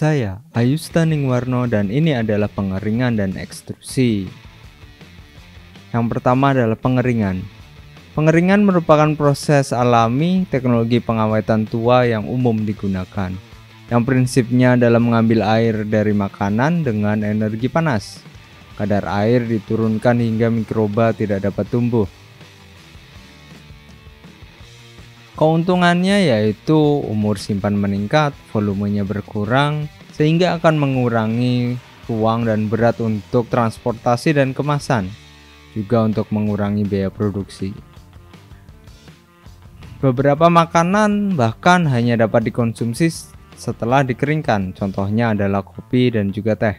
Saya Ayusta Ningwarno dan ini adalah pengeringan dan ekstrusi. Yang pertama adalah pengeringan. Pengeringan merupakan proses alami teknologi pengawetan tua yang umum digunakan, yang prinsipnya adalah mengambil air dari makanan dengan energi panas. Kadar air diturunkan hingga mikroba tidak dapat tumbuh. Keuntungannya yaitu umur simpan meningkat, volumenya berkurang, sehingga akan mengurangi ruang dan berat untuk transportasi dan kemasan, juga untuk mengurangi biaya produksi. Beberapa makanan bahkan hanya dapat dikonsumsi setelah dikeringkan, contohnya adalah kopi dan juga teh.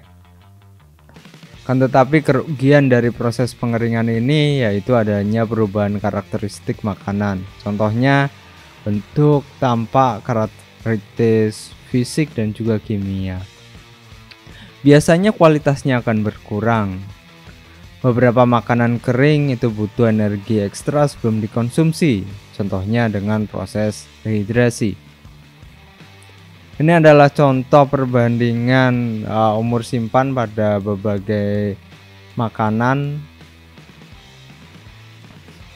Kan tetapi kerugian dari proses pengeringan ini yaitu adanya perubahan karakteristik makanan, contohnya bentuk, tampak, karakteristik fisik dan juga kimia. Biasanya kualitasnya akan berkurang. Beberapa makanan kering itu butuh energi ekstra sebelum dikonsumsi, contohnya dengan proses rehidrasi. Ini adalah contoh perbandingan umur simpan pada berbagai makanan.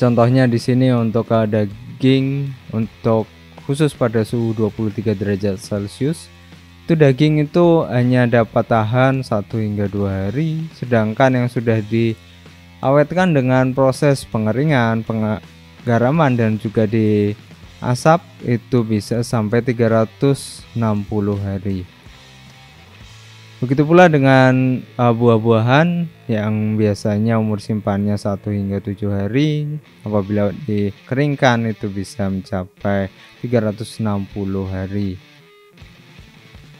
Contohnya di sini untuk daging, untuk khusus pada suhu 23 derajat Celcius, itu daging itu hanya dapat tahan 1 hingga 2 hari, sedangkan yang sudah diawetkan dengan proses pengeringan, penggaraman dan juga diasap itu bisa sampai 360 hari. Begitu pula dengan buah-buahan yang biasanya umur simpannya 1 hingga 7 hari, apabila dikeringkan itu bisa mencapai 360 hari.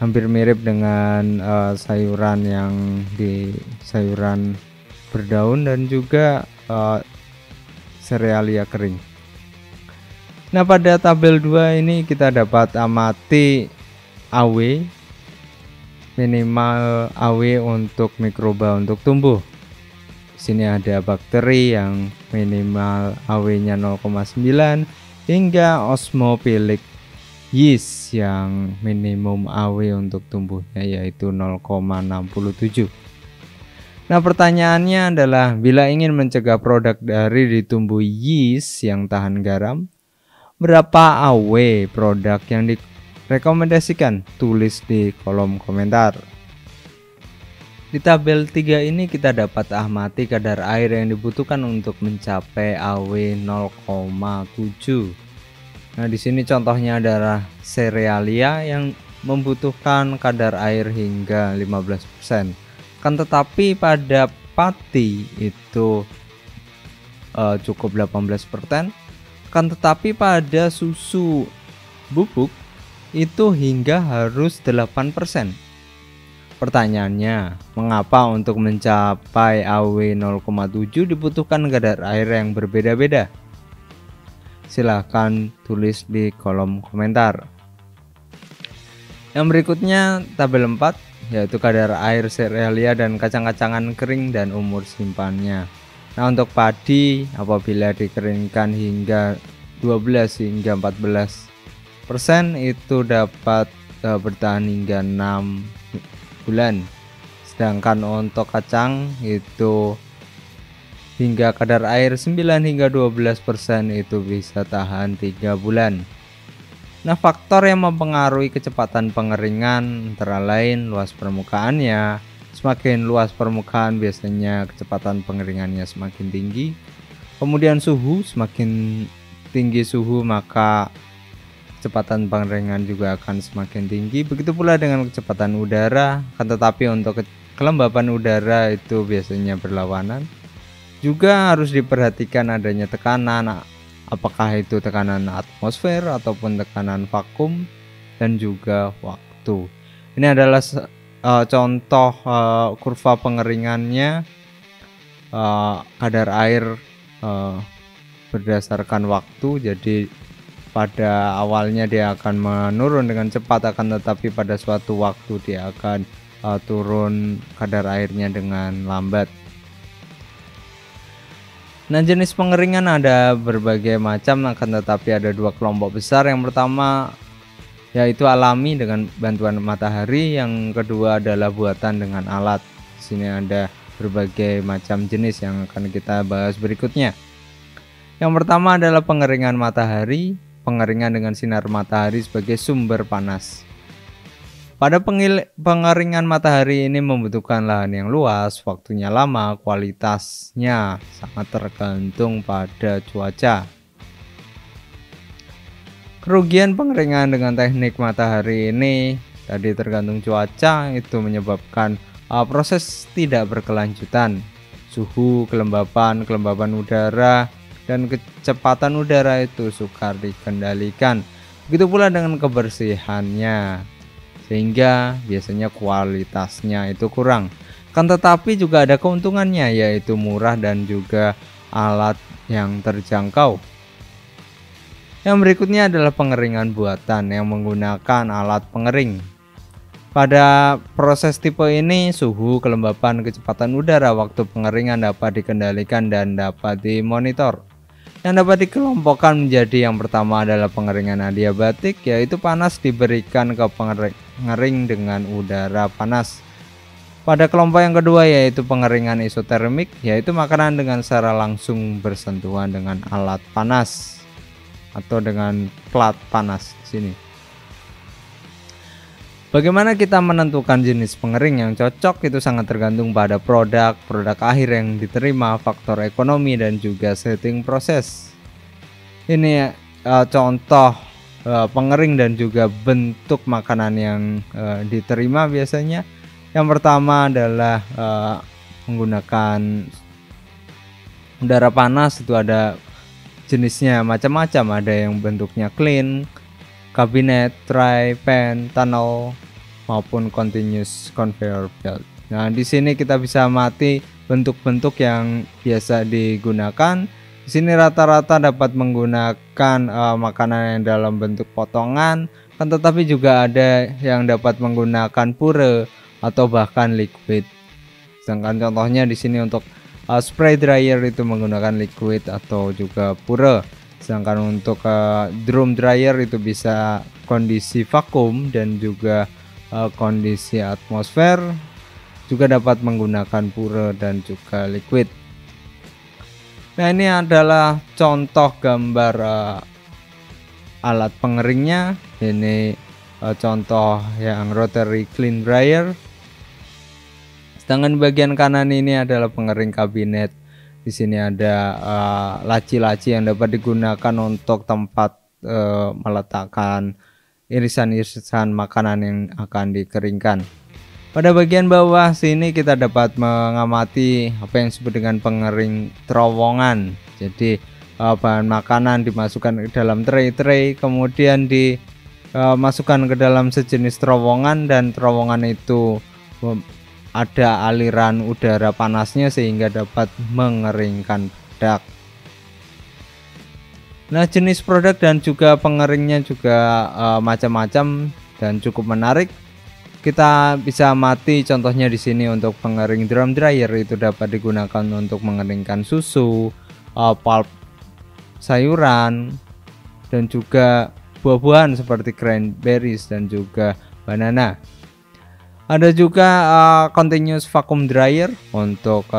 Hampir mirip dengan sayuran sayuran berdaun dan juga serealia kering. Nah, pada tabel 2 ini kita dapat amati AW, minimal AW untuk mikroba untuk tumbuh. Di sini ada bakteri yang minimal AW-nya 0,9 hingga osmophilic yeast yang minimum AW untuk tumbuhnya yaitu 0,67. Nah, pertanyaannya adalah bila ingin mencegah produk dari ditumbuh yeast yang tahan garam, berapa AW produk yang rekomendasikan? Tulis di kolom komentar. Di tabel 3 ini kita dapat amati kadar air yang dibutuhkan untuk mencapai AW 0,7. Nah, di sini contohnya adalah serealia yang membutuhkan kadar air hingga 15%. Kan tetapi pada pati itu cukup 18%. Kan tetapi pada susu bubuk itu hingga harus 8%. Pertanyaannya, mengapa untuk mencapai AW 0,7 dibutuhkan kadar air yang berbeda-beda? Silahkan tulis di kolom komentar. Yang berikutnya tabel 4 yaitu kadar air serealia dan kacang-kacangan kering dan umur simpannya. Nah, untuk padi apabila dikeringkan hingga 12 hingga 14% itu dapat bertahan hingga 6 bulan. Sedangkan untuk kacang itu hingga kadar air 9 hingga 12% itu bisa tahan 3 bulan. Nah, faktor yang mempengaruhi kecepatan pengeringan antara lain luas permukaannya. Semakin luas permukaan biasanya kecepatan pengeringannya semakin tinggi. Kemudian suhu, semakin tinggi suhu maka kecepatan pengeringan juga akan semakin tinggi. Begitu pula dengan kecepatan udara, kan tetapi untuk kelembapan udara itu biasanya berlawanan. Juga harus diperhatikan adanya tekanan, apakah itu tekanan atmosfer ataupun tekanan vakum dan juga waktu. Ini adalah contoh kurva pengeringannya, kadar air berdasarkan waktu. Jadi pada awalnya dia akan menurun dengan cepat, akan tetapi pada suatu waktu dia akan turun kadar airnya dengan lambat. Nah, jenis pengeringan ada berbagai macam, akan tetapi ada 2 kelompok besar. Yang pertama yaitu alami dengan bantuan matahari, yang kedua adalah buatan dengan alat. Di sini ada berbagai macam jenis yang akan kita bahas berikutnya. Yang pertama adalah pengeringan matahari, pengeringan dengan sinar matahari sebagai sumber panas. Pada pengeringan matahari ini membutuhkan lahan yang luas, waktunya lama, kualitasnya sangat tergantung pada cuaca. Kerugian pengeringan dengan teknik matahari ini tadi tergantung cuaca, itu menyebabkan proses tidak berkelanjutan. Suhu, kelembapan udara, dan kecepatan udara itu sukar dikendalikan. Begitu pula dengan kebersihannya, sehingga biasanya kualitasnya itu kurang. Kan tetapi juga ada keuntungannya, yaitu murah dan juga alat yang terjangkau. Yang berikutnya adalah pengeringan buatan yang menggunakan alat pengering. Pada proses tipe ini, suhu, kelembapan, kecepatan udara waktu pengeringan dapat dikendalikan dan dapat dimonitor. Yang dapat dikelompokkan menjadi yang pertama adalah pengeringan adiabatik, yaitu panas diberikan ke pengering dengan udara panas. Pada kelompok yang kedua yaitu pengeringan isotermik, yaitu makanan dengan secara langsung bersentuhan dengan alat panas atau dengan plat panas di sini. Bagaimana kita menentukan jenis pengering yang cocok itu sangat tergantung pada produk akhir yang diterima, faktor ekonomi, dan juga setting proses. Ini contoh pengering dan juga bentuk makanan yang diterima biasanya. Yang pertama adalah menggunakan udara panas, itu ada jenisnya macam-macam, ada yang bentuknya clean, kabinet, tray, pan, tunnel, maupun continuous conveyor belt. Nah, di sini kita bisa amati bentuk-bentuk yang biasa digunakan. Di sini rata-rata dapat menggunakan makanan yang dalam bentuk potongan, kan tetapi juga ada yang dapat menggunakan pure atau bahkan liquid. Sedangkan contohnya di sini untuk spray dryer itu menggunakan liquid atau juga pure. Sedangkan untuk drum dryer itu bisa kondisi vakum dan juga kondisi atmosfer, juga dapat menggunakan pure dan juga liquid. Nah, ini adalah contoh gambar alat pengeringnya. Ini contoh yang rotary clean dryer. Sedangkan bagian kanan ini adalah pengering kabinet. Di sini ada laci-laci yang dapat digunakan untuk tempat meletakkan irisan-irisan makanan yang akan dikeringkan. Pada bagian bawah sini kita dapat mengamati apa yang disebut dengan pengering terowongan. Jadi bahan makanan dimasukkan ke dalam tray-tray, kemudian dimasukkan ke dalam sejenis terowongan, dan terowongan itu ada aliran udara panasnya sehingga dapat mengeringkan produk. Nah, jenis produk dan juga pengeringnya juga macam-macam dan cukup menarik. Kita bisa amati contohnya di sini untuk pengering drum dryer, itu dapat digunakan untuk mengeringkan susu, pulp sayuran, dan juga buah-buahan seperti cranberries dan juga banana. Ada juga continuous vacuum dryer untuk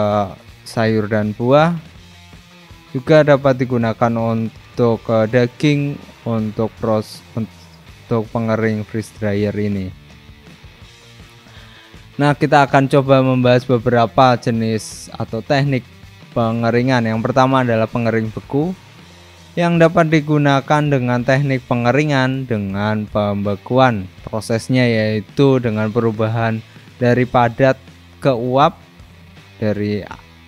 sayur dan buah. Juga dapat digunakan untuk daging, untuk pengering freeze dryer ini. Nah, kita akan coba membahas beberapa jenis atau teknik pengeringan. Yang pertama adalah pengering beku, yang dapat digunakan dengan teknik pengeringan dengan pembekuan. Prosesnya yaitu dengan perubahan dari padat ke uap, dari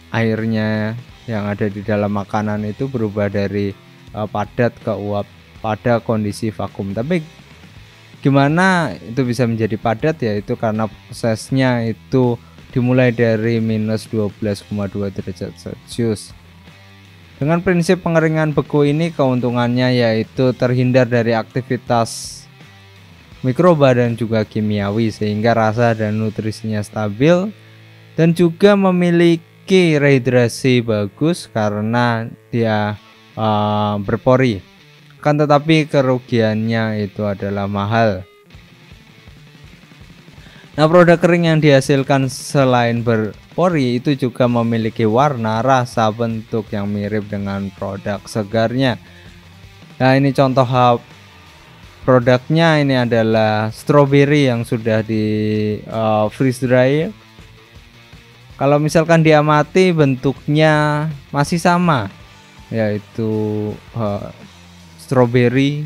airnya yang ada di dalam makanan itu berubah dari padat ke uap pada kondisi vakum. Tapi gimana itu bisa menjadi padat, yaitu karena prosesnya itu dimulai dari minus 12,2 derajat Celcius. Dengan prinsip pengeringan beku ini, keuntungannya yaitu terhindar dari aktivitas mikroba dan juga kimiawi, sehingga rasa dan nutrisinya stabil, dan juga memiliki rehidrasi bagus karena dia berpori. Kan tetapi kerugiannya itu adalah mahal. Nah, produk kering yang dihasilkan selain berpori itu juga memiliki warna, rasa, bentuk yang mirip dengan produk segarnya. Nah, ini contoh produknya ini adalah strawberry yang sudah di freeze dry. Kalau misalkan dia mati, bentuknya masih sama, yaitu strawberry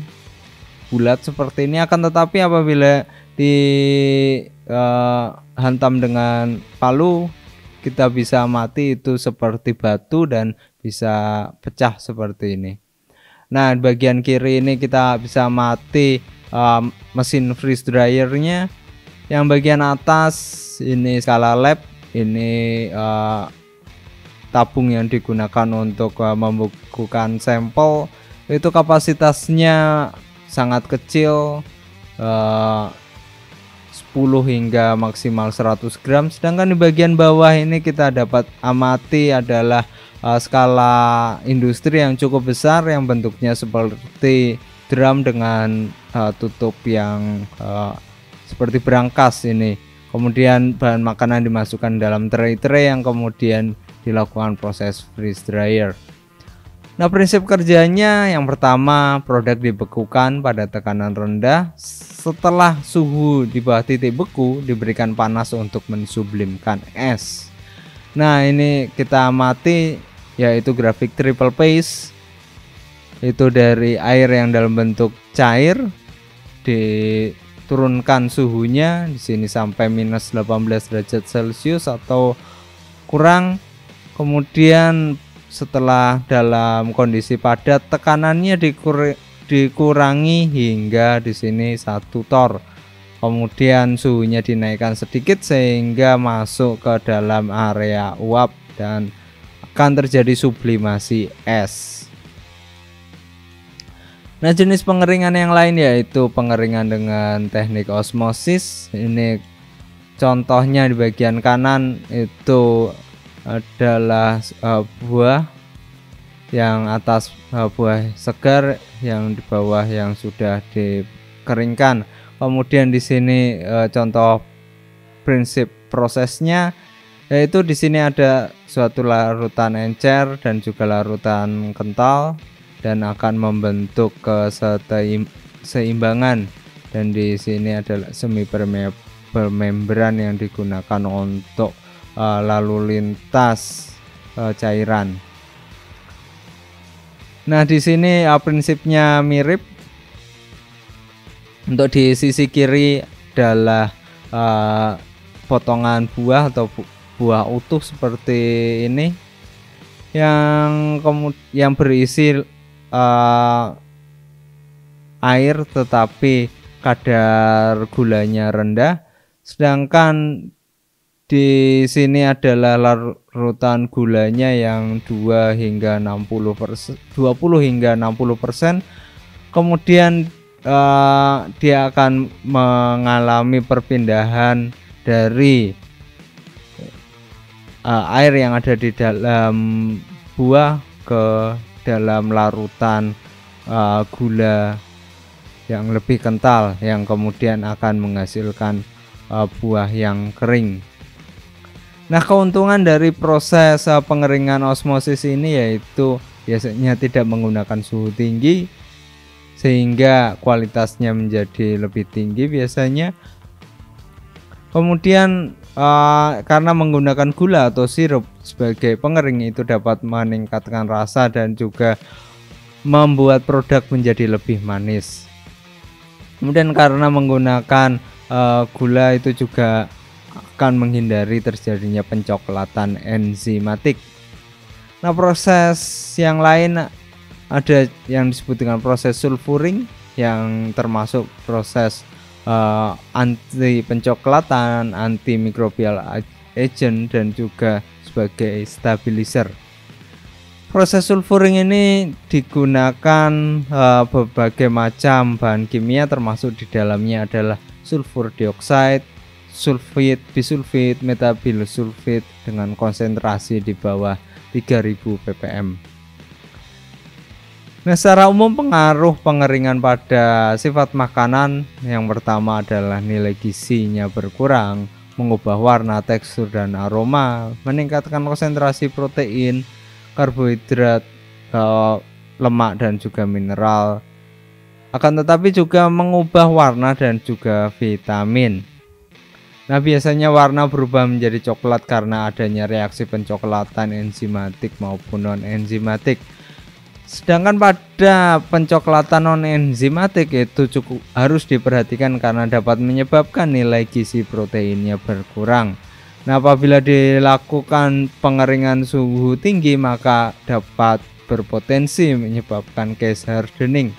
bulat seperti ini. Akan tetapi apabila dihantam dengan palu, kita bisa mati itu seperti batu dan bisa pecah seperti ini. Nah, di bagian kiri ini kita bisa mati mesin freeze dryernya. Yang bagian atas ini skala lab, ini tabung yang digunakan untuk membukukan sampel. Itu kapasitasnya sangat kecil, 10 hingga maksimal 100 gram. Sedangkan di bagian bawah ini kita dapat amati adalah skala industri yang cukup besar yang bentuknya seperti drum dengan tutup yang seperti berangkas ini. Kemudian bahan makanan dimasukkan dalam tray-tray yang kemudian dilakukan proses freeze dryer. Nah, prinsip kerjanya yang pertama, produk dibekukan pada tekanan rendah. Setelah suhu di bawah titik beku, diberikan panas untuk mensublimkan es. Nah, ini kita amati yaitu grafik triple phase, itu dari air yang dalam bentuk cair, diturunkan suhunya di sini sampai minus 18 derajat Celcius atau kurang. Kemudian setelah dalam kondisi padat, tekanannya dikurangi hingga di sini 1 torr. Kemudian suhunya dinaikkan sedikit sehingga masuk ke dalam area uap dan akan terjadi sublimasi es. Nah, jenis pengeringan yang lain yaitu pengeringan dengan teknik osmosis. Ini contohnya di bagian kanan itu adalah buah, yang atas buah segar, yang di bawah yang sudah dikeringkan. Kemudian di sini contoh prinsip prosesnya, yaitu di sini ada suatu larutan encer dan juga larutan kental dan akan membentuk keseimbangan. Dan di sini adalah semi permeable membran yang digunakan untuk lalu lintas cairan. Nah, di sini prinsipnya mirip. Untuk di sisi kiri adalah potongan buah atau buah utuh seperti ini yang berisi air tetapi kadar gulanya rendah. Sedangkan di sini adalah larutan gulanya yang 20 hingga 60%. Kemudian dia akan mengalami perpindahan dari air yang ada di dalam buah ke dalam larutan gula yang lebih kental, yang kemudian akan menghasilkan buah yang kering. Nah, keuntungan dari proses pengeringan osmosis ini yaitu biasanya tidak menggunakan suhu tinggi sehingga kualitasnya menjadi lebih tinggi biasanya. Kemudian karena menggunakan gula atau sirup sebagai pengering, itu dapat meningkatkan rasa dan juga membuat produk menjadi lebih manis. Kemudian karena menggunakan gula itu juga akan menghindari terjadinya pencoklatan enzimatik. Nah, proses yang lain ada yang disebut dengan proses sulfuring, yang termasuk proses anti pencoklatan, antimikrobial agent, dan juga sebagai stabilizer. Proses sulfuring ini digunakan berbagai macam bahan kimia, termasuk di dalamnya adalah sulfur dioksida, sulfit, bisulfit, metabilsulfit dengan konsentrasi di bawah 3000 ppm. Nah, secara umum pengaruh pengeringan pada sifat makanan yang pertama adalah nilai gizinya berkurang, mengubah warna, tekstur, dan aroma, meningkatkan konsentrasi protein, karbohidrat, lemak, dan juga mineral. Akan tetapi juga mengubah warna dan juga vitamin. Nah, biasanya warna berubah menjadi coklat karena adanya reaksi pencoklatan enzimatik maupun non-enzimatik. Sedangkan pada pencoklatan non-enzimatik itu cukup harus diperhatikan karena dapat menyebabkan nilai gizi proteinnya berkurang. Nah, apabila dilakukan pengeringan suhu tinggi maka dapat berpotensi menyebabkan case hardening.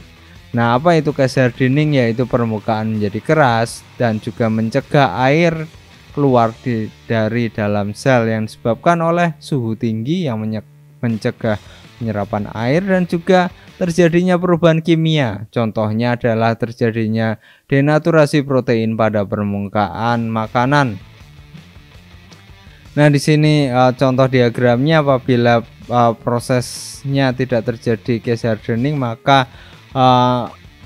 Nah, apa itu case hardening? Yaitu permukaan menjadi keras dan juga mencegah air keluar dari dalam sel yang disebabkan oleh suhu tinggi yang mencegah penyerapan air dan juga terjadinya perubahan kimia. Contohnya adalah terjadinya denaturasi protein pada permukaan makanan. Nah, di sini contoh diagramnya apabila prosesnya tidak terjadi case hardening maka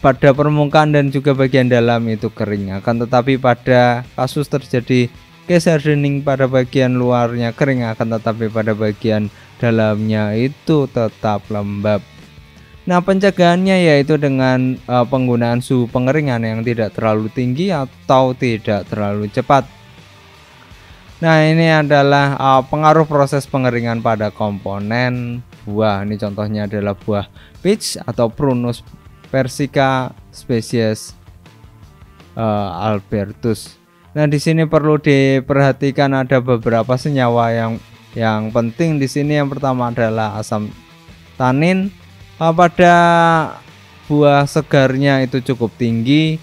pada permukaan dan juga bagian dalam itu kering. Akan tetapi pada kasus terjadi case hardening pada bagian luarnya kering, akan tetapi pada bagian dalamnya itu tetap lembab. Nah, pencegahannya yaitu dengan penggunaan suhu pengeringan yang tidak terlalu tinggi atau tidak terlalu cepat. Nah, ini adalah pengaruh proses pengeringan pada komponen buah. Ini contohnya adalah buah peach atau Prunus persica spesies Albertus. Nah, di sini perlu diperhatikan ada beberapa senyawa yang penting di sini. Yang pertama adalah asam tanin. Pada buah segarnya itu cukup tinggi,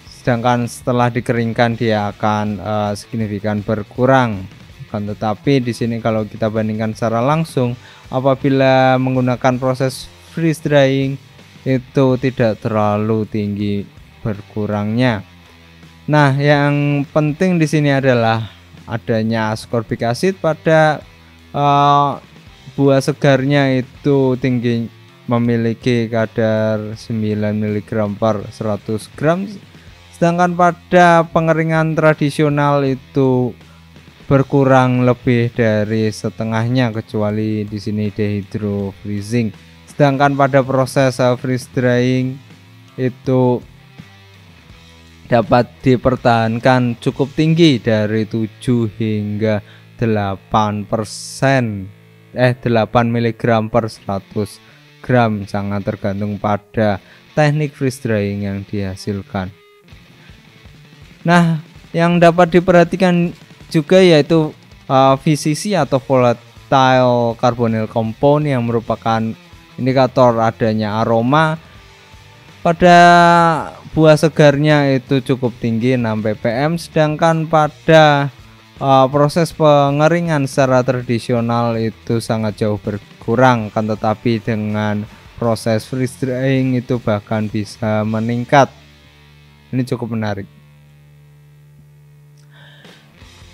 sedangkan setelah dikeringkan dia akan signifikan berkurang. Akan tetapi di sini kalau kita bandingkan secara langsung, apabila menggunakan proses freeze drying itu tidak terlalu tinggi berkurangnya. Nah, yang penting di sini adalah adanya ascorbic acid pada buah segarnya itu tinggi, memiliki kadar 9 mg per 100 gram, sedangkan pada pengeringan tradisional itu berkurang lebih dari setengahnya kecuali di sini dehydro freezing. Sedangkan pada proses freeze drying itu dapat dipertahankan cukup tinggi dari 7 hingga 8 mg per 100 gram, sangat tergantung pada teknik freeze drying yang dihasilkan. Nah, yang dapat diperhatikan juga yaitu VCC atau volatile carbonyl compound yang merupakan indikator adanya aroma. Pada buah segarnya itu cukup tinggi 6 ppm, sedangkan pada proses pengeringan secara tradisional itu sangat jauh berkurang, kan tetapi dengan proses freeze drying itu bahkan bisa meningkat. Ini cukup menarik.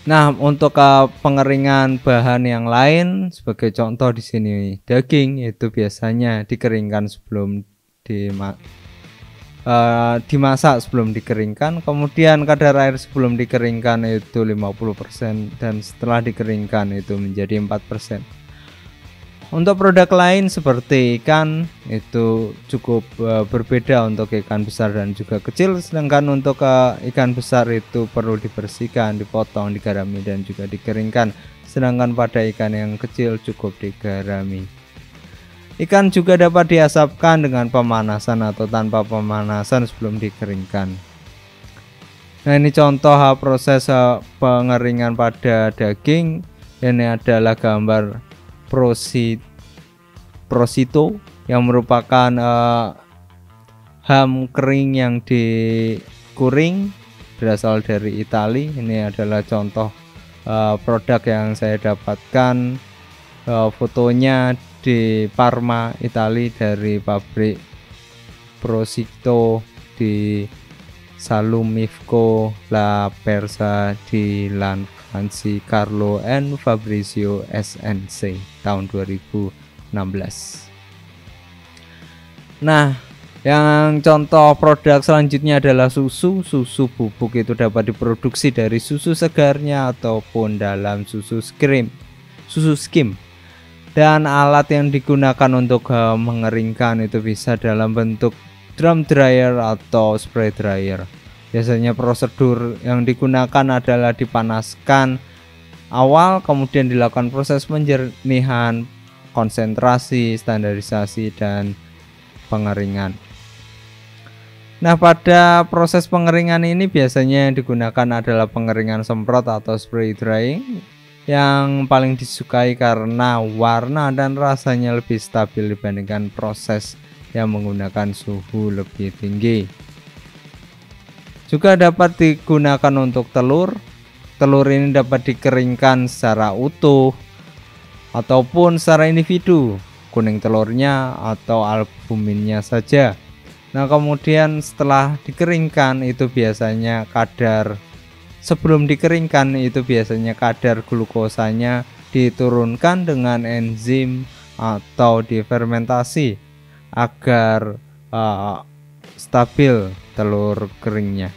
Nah, untuk pengeringan bahan yang lain sebagai contoh di sini daging itu biasanya dikeringkan sebelum dimasak sebelum dikeringkan, kemudian kadar air sebelum dikeringkan itu 50% dan setelah dikeringkan itu menjadi 4%. Untuk produk lain seperti ikan itu cukup berbeda untuk ikan besar dan juga kecil, sedangkan untuk ikan besar itu perlu dibersihkan, dipotong, digarami dan juga dikeringkan, sedangkan pada ikan yang kecil cukup digarami. Ikan juga dapat diasapkan dengan pemanasan atau tanpa pemanasan sebelum dikeringkan. Nah, ini contoh proses pengeringan pada daging. Ini adalah gambar prosciutto yang merupakan ham kering yang dikuring berasal dari Italia. Ini adalah contoh produk yang saya dapatkan, fotonya di Parma, Italia, dari pabrik prosciutto di Salumifco La Persa di Lanfranci Carlo and Fabrizio SNC tahun 2016. Nah, yang contoh produk selanjutnya adalah susu. Susu bubuk itu dapat diproduksi dari susu segarnya ataupun dalam susu skim. Dan alat yang digunakan untuk mengeringkan itu bisa dalam bentuk drum dryer atau spray dryer. Biasanya prosedur yang digunakan adalah dipanaskan awal, kemudian dilakukan proses penjernihan, konsentrasi, standarisasi, dan pengeringan. Nah, pada proses pengeringan ini biasanya yang digunakan adalah pengeringan semprot atau spray drying yang paling disukai karena warna dan rasanya lebih stabil dibandingkan proses yang menggunakan suhu lebih tinggi. Juga dapat digunakan untuk telur. Telur ini dapat dikeringkan secara utuh ataupun secara individu, kuning telurnya atau albuminnya saja. Nah, kemudian setelah dikeringkan itu biasanya sebelum dikeringkan itu biasanya kadar glukosanya diturunkan dengan enzim atau difermentasi agar stabil telur keringnya.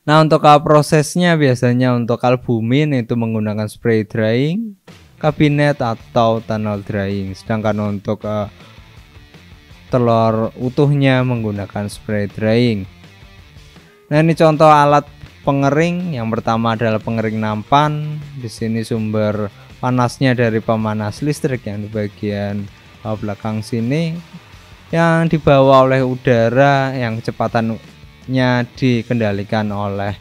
Nah, untuk prosesnya biasanya untuk albumin itu menggunakan spray drying, kabinet atau tunnel drying. Sedangkan untuk telur utuhnya menggunakan spray drying. Nah, ini contoh alat pengering. Yang pertama adalah pengering nampan. Di sini sumber panasnya dari pemanas listrik yang di bagian belakang sini, yang dibawa oleh udara yang kecepatannya dikendalikan oleh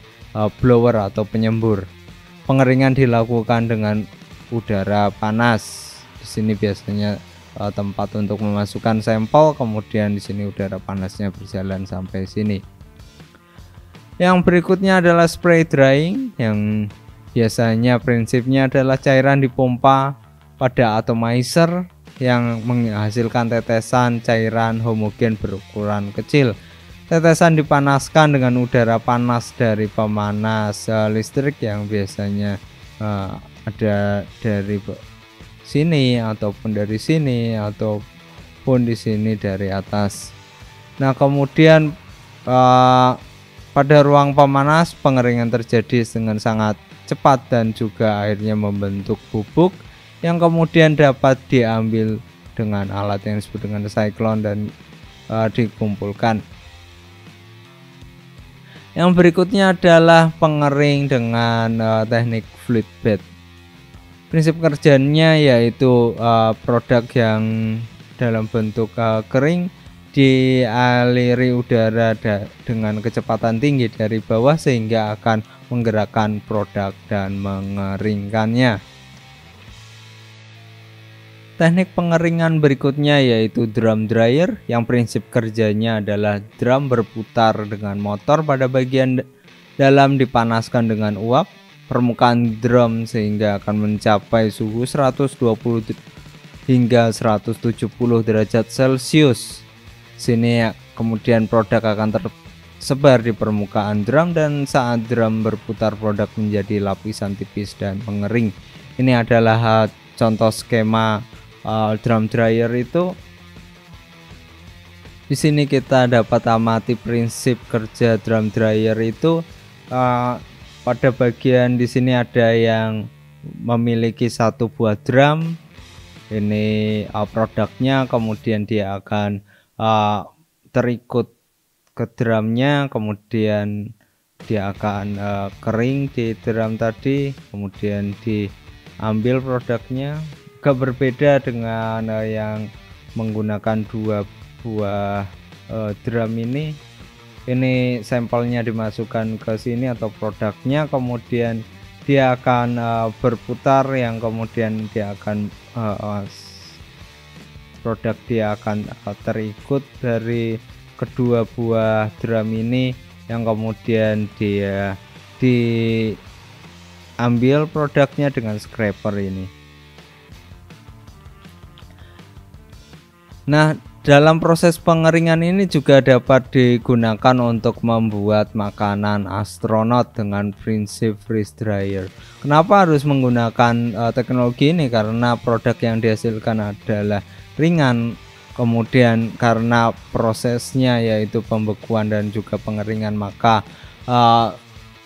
blower atau penyembur. Pengeringan dilakukan dengan udara panas. Di sini biasanya tempat untuk memasukkan sampel, kemudian di sini udara panasnya berjalan sampai sini. Yang berikutnya adalah spray drying, yang biasanya prinsipnya adalah cairan dipompa pada atomizer yang menghasilkan tetesan cairan homogen berukuran kecil. Tetesan dipanaskan dengan udara panas dari pemanas listrik yang biasanya ada dari sini ataupun dari sini ataupun di sini dari atas. Nah, kemudian pada ruang pemanas pengeringan terjadi dengan sangat cepat dan juga akhirnya membentuk bubuk yang kemudian dapat diambil dengan alat yang disebut dengan cyclone dan dikumpulkan. Yang berikutnya adalah pengering dengan teknik fluid bed. Prinsip kerjanya yaitu produk yang dalam bentuk kering dialiri udara dengan kecepatan tinggi dari bawah sehingga akan menggerakkan produk dan mengeringkannya. Teknik pengeringan berikutnya yaitu drum dryer, yang prinsip kerjanya adalah drum berputar dengan motor pada bagian dalam dipanaskan dengan uap permukaan drum sehingga akan mencapai suhu 120 hingga 170 derajat Celcius. Sini kemudian produk akan tersebar di permukaan drum dan saat drum berputar produk menjadi lapisan tipis dan mengering. Ini adalah contoh skema drum dryer itu. Di sini kita dapat amati prinsip kerja drum dryer itu. Pada bagian di sini ada yang memiliki satu buah drum. Ini produknya, kemudian dia akan terikut ke drumnya, kemudian dia akan kering di drum tadi, kemudian diambil produknya. Agak berbeda dengan yang menggunakan dua buah drum ini. Ini sampelnya dimasukkan ke sini atau produknya, kemudian dia akan berputar, yang kemudian dia akan produk dia akan terikut dari kedua buah drum ini, yang kemudian dia diambil produknya dengan scraper ini. Nah, dalam proses pengeringan ini juga dapat digunakan untuk membuat makanan astronot dengan prinsip freeze dryer. Kenapa harus menggunakan teknologi ini? Karena produk yang dihasilkan adalah ringan, Kemudian karena prosesnya yaitu pembekuan dan juga pengeringan, maka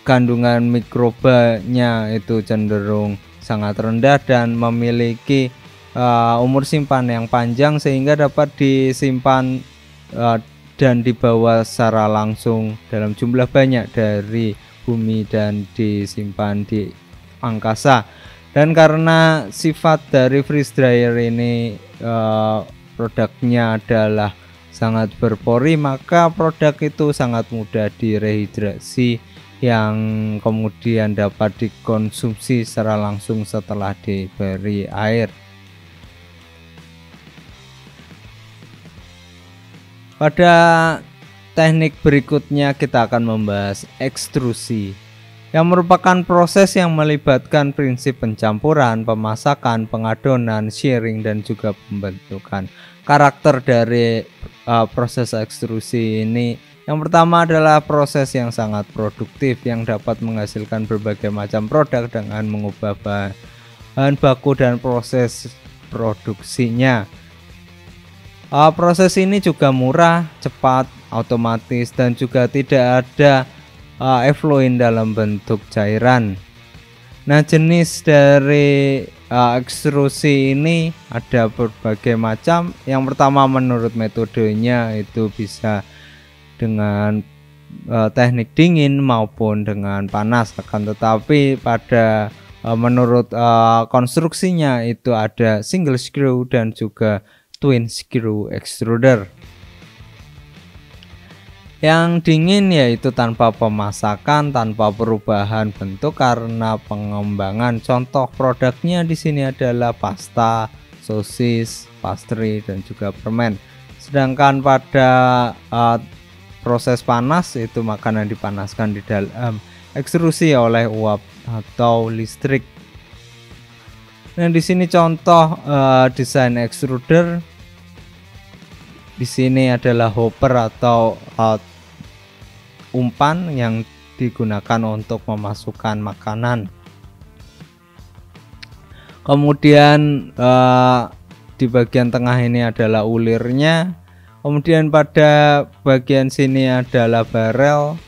kandungan mikrobanya itu cenderung sangat rendah dan memiliki umur simpan yang panjang, sehingga dapat disimpan dan dibawa secara langsung dalam jumlah banyak dari bumi dan disimpan di angkasa. Dan karena sifat dari freeze dryer ini produknya adalah sangat berpori, maka produk itu sangat mudah direhidrasi yang kemudian dapat dikonsumsi secara langsung setelah diberi air. Pada teknik berikutnya kita akan membahas ekstrusi, yang merupakan proses yang melibatkan prinsip pencampuran, pemasakan, pengadonan, shearing, dan juga pembentukan. Karakter dari proses ekstrusi ini, yang pertama adalah proses yang sangat produktif yang dapat menghasilkan berbagai macam produk dengan mengubah bahan baku dan proses produksinya. Proses ini juga murah, cepat, otomatis, dan juga tidak ada effluent dalam bentuk cairan. Nah, jenis dari ekstrusi ini ada berbagai macam. Yang pertama, menurut metodenya itu bisa dengan teknik dingin maupun dengan panas, akan tetapi pada menurut konstruksinya itu ada single screw dan juga twin screw extruder. Yang dingin yaitu tanpa pemasakan, tanpa perubahan bentuk karena pengembangan. Contoh produknya di sini adalah pasta, sosis, pastry, dan juga permen. Sedangkan pada proses panas itu makanan dipanaskan di dalam ekstrusi oleh uap atau listrik. Nah, di sini contoh desain extruder. Di sini adalah hopper atau umpan yang digunakan untuk memasukkan makanan. Kemudian di bagian tengah ini adalah ulirnya. Kemudian pada bagian sini adalah barel.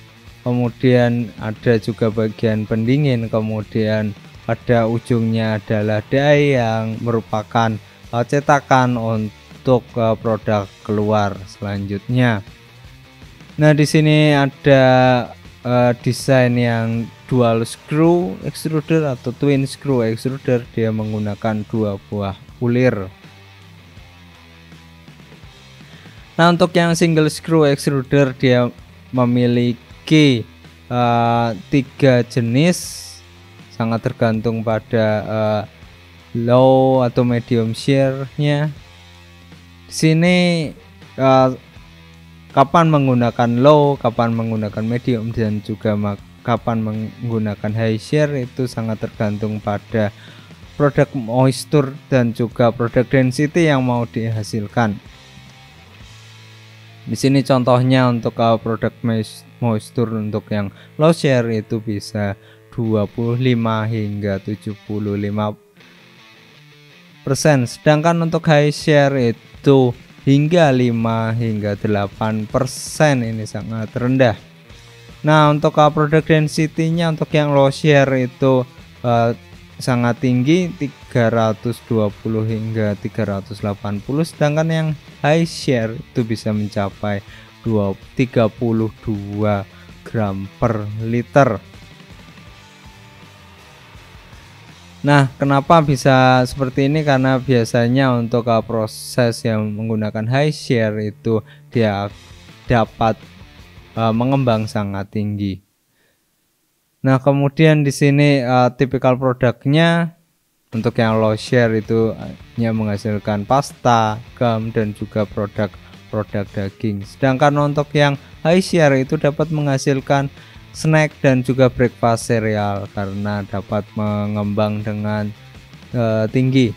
Kemudian ada juga bagian pendingin. Kemudian pada ujungnya adalah die yang merupakan cetakan untuk produk keluar selanjutnya. Nah, di sini ada desain yang dual screw extruder atau twin screw extruder. Dia menggunakan dua buah ulir. Nah, untuk yang single screw extruder dia memiliki 3 jenis, sangat tergantung pada low atau medium shear-nya. Di sini kapan menggunakan low, kapan menggunakan medium, dan juga kapan menggunakan high shear itu sangat tergantung pada produk moisture dan juga produk density yang mau dihasilkan. Di sini contohnya untuk produk moisture untuk yang low shear itu bisa 25 hingga 75%, sedangkan untuk high shear itu hingga 5 hingga 8%. Ini sangat rendah. Nah, untuk produk density-nya untuk yang low shear itu sangat tinggi, 320 hingga 380, sedangkan yang high shear itu bisa mencapai 32 gram per liter. Nah, kenapa bisa seperti ini? Karena biasanya untuk proses yang menggunakan high shear itu dia dapat mengembang sangat tinggi. Nah, kemudian di sini tipikal produknya untuk yang low shear itu hanya menghasilkan pasta, gum, dan juga produk daging. Sedangkan untuk yang high shear itu dapat menghasilkan snack dan juga breakfast cereal karena dapat mengembang dengan tinggi.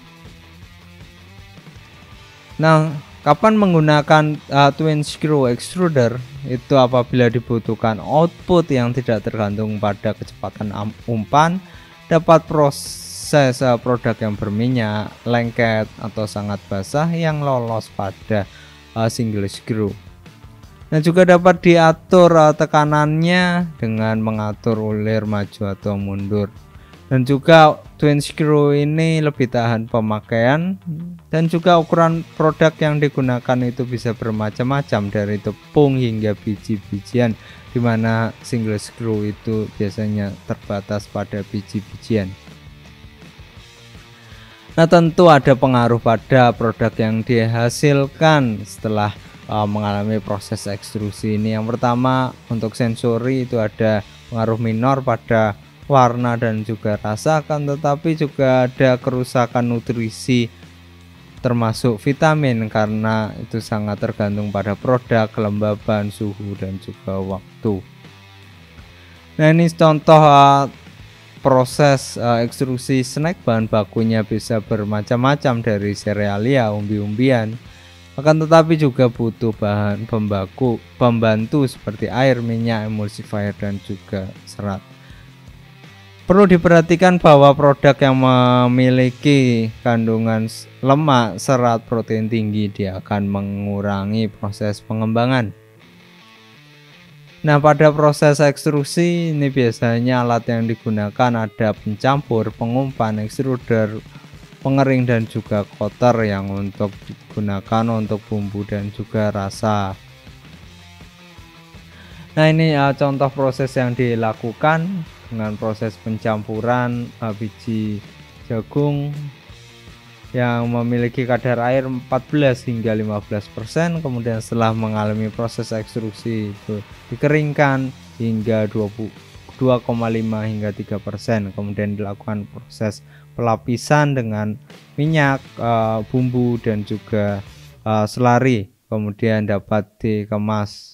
Nah, kapan menggunakan twin screw extruder itu apabila dibutuhkan output yang tidak tergantung pada kecepatan umpan, dapat proses produk yang berminyak, lengket atau sangat basah yang lolos pada single screw. Nah, juga dapat diatur tekanannya dengan mengatur ulir maju atau mundur. Dan juga twin screw ini lebih tahan pemakaian, dan juga ukuran produk yang digunakan itu bisa bermacam-macam dari tepung hingga biji-bijian, dimana single screw itu biasanya terbatas pada biji-bijian. Nah, tentu ada pengaruh pada produk yang dihasilkan setelah mengalami proses ekstrusi ini. Yang pertama, untuk sensori itu ada pengaruh minor pada warna dan juga rasa, akan tetapi juga ada kerusakan nutrisi termasuk vitamin karena itu sangat tergantung pada produk, kelembaban, suhu dan juga waktu. Nah, ini contoh proses ekstrusi snack. Bahan bakunya bisa bermacam-macam dari serealia, umbi-umbian, akan tetapi juga butuh bahan pembantu seperti air, minyak, emulsifier dan juga serat. Perlu diperhatikan bahwa produk yang memiliki kandungan lemak, serat, protein tinggi dia akan mengurangi proses pengembangan. Nah, pada proses ekstrusi ini biasanya alat yang digunakan ada pencampur, pengumpan, extruder, pengering dan juga kotter yang untuk digunakan untuk bumbu dan juga rasa. Nah, ini contoh proses yang dilakukan dengan proses pencampuran biji jagung yang memiliki kadar air 14 hingga 15%, kemudian setelah mengalami proses ekstrusi itu dikeringkan hingga 2,5 hingga 3%, kemudian dilakukan proses pelapisan dengan minyak, bumbu dan juga selari, kemudian dapat dikemas.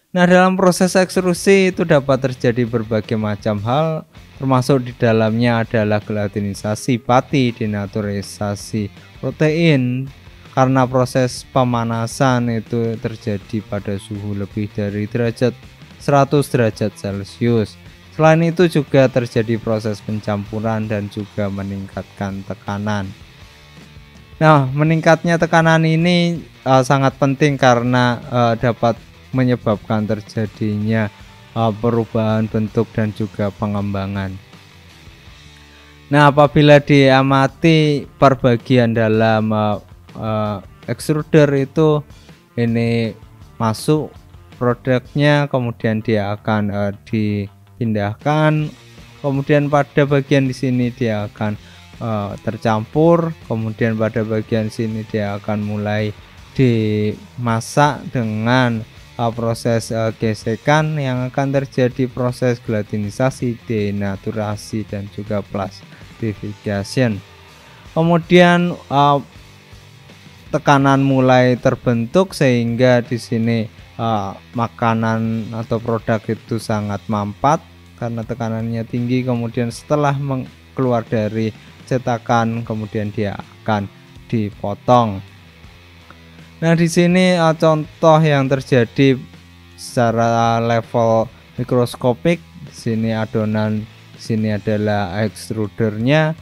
Nah, dalam proses ekstrusi itu dapat terjadi berbagai macam hal, termasuk di dalamnya adalah gelatinisasi pati, denaturalisasi protein, karena proses pemanasan itu terjadi pada suhu lebih dari 100 derajat Celcius. Selain itu juga terjadi proses pencampuran dan juga meningkatkan tekanan. Nah, meningkatnya tekanan ini sangat penting karena dapat menyebabkan terjadinya perubahan bentuk dan juga pengembangan. Nah, apabila diamati perbagian dalam extruder itu, ini masuk produknya, kemudian dia akan dipindahkan, kemudian pada bagian di sini dia akan tercampur, kemudian pada bagian sini dia akan mulai dimasak dengan proses gesekan yang akan terjadi proses gelatinisasi, denaturasi dan juga plastification. Kemudian tekanan mulai terbentuk sehingga di sini makanan atau produk itu sangat mampat karena tekanannya tinggi. Kemudian setelah keluar dari cetakan, kemudian dia akan dipotong. Nah, di sini contoh yang terjadi secara level mikroskopik. Di sini adonan, di sini adalah extrudernya.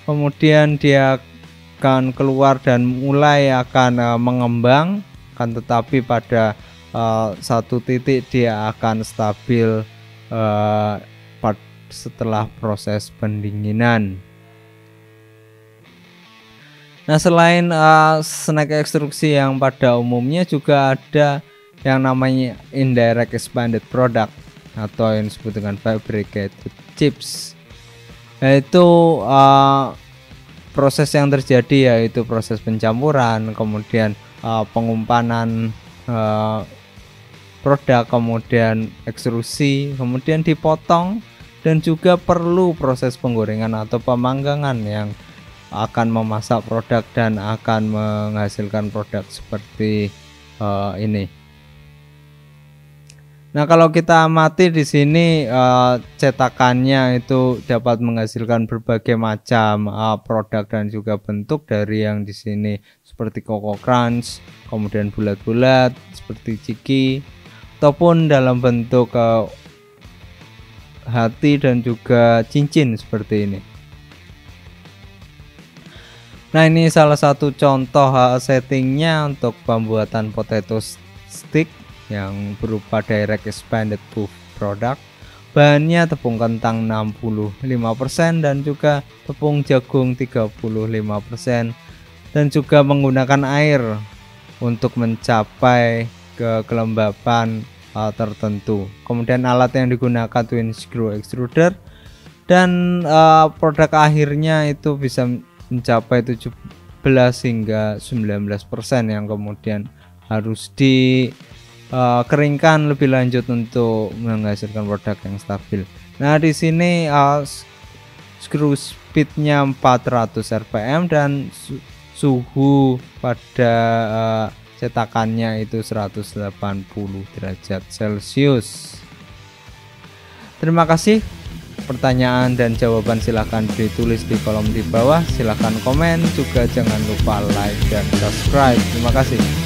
Kemudian dia akan keluar dan mulai akan mengembang, kan, tetapi pada satu titik dia akan stabil setelah proses pendinginan. Nah, selain snack ekstruksi yang pada umumnya juga ada yang namanya indirect expanded product atau yang disebut dengan fabricated chips, yaitu proses yang terjadi yaitu proses pencampuran, kemudian pengumpanan produk, kemudian ekstrusi, kemudian dipotong, dan juga perlu proses penggorengan atau pemanggangan yang akan memasak produk dan akan menghasilkan produk seperti ini. Nah, kalau kita amati di sini cetakannya itu dapat menghasilkan berbagai macam produk dan juga bentuk, dari yang di sini seperti Coco Crunch, kemudian bulat-bulat seperti ciki, ataupun dalam bentuk hati dan juga cincin seperti ini. Nah, ini salah satu contoh settingnya untuk pembuatan potato stick yang berupa direct expanded puff product. Bahannya tepung kentang 65% dan juga tepung jagung 35%, dan juga menggunakan air untuk mencapai ke kelembapan tertentu. Kemudian alat yang digunakan twin screw extruder, dan produk akhirnya itu bisa mencapai 17 hingga 19% yang kemudian harus dikeringkan lebih lanjut untuk menghasilkan produk yang stabil. Nah, di sini screw speednya 400 rpm dan suhu pada cetakannya itu 180 derajat Celcius. Terima kasih. Pertanyaan dan jawaban silahkan ditulis di kolom di bawah. Silahkan komen, juga jangan lupa like dan subscribe. Terima kasih.